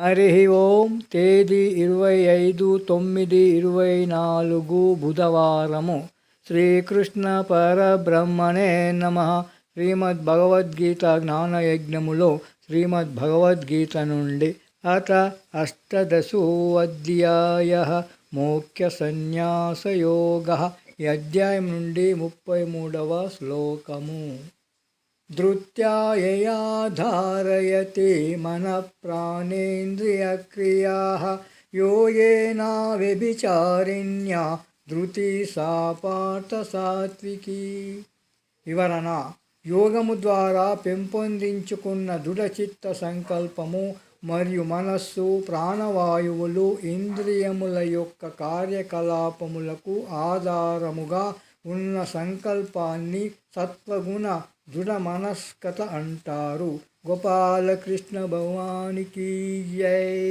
హరి ఓం. తేదీ 25/9/24 బుధవారము. శ్రీకృష్ణ పరబ్రహ్మణే నమః. శ్రీమద్భగవద్గీత జ్ఞానయజ్ఞములో శ్రీమద్భగవద్గీత నుండి అత అష్టాదశోऽధ్యాయః మోక్ష సన్యాసయోగః. ఈ అధ్యాయం నుండి 33వ శ్లోకము. ధృత్యాయయా ధారయతే మనః ప్రాణేంద్రియక్రియాః యోయేనా వ్యభిచారిణ్యా ధృతి సా పార్థ సాత్వికీ. వివరణ: యోగము ద్వారా పెంపొందించుకున్న దృఢచిత్త సంకల్పము మరియు మనస్సు, ప్రాణవాయువులు ఇంద్రియముల యొక్క కార్యకలాపములకు ఆధారముగా ఉన్న సంకల్పాన్ని సత్వగుణ దృఢ మనస్కత అంటారు. గోపాలకృష్ణ భగవానికి జై.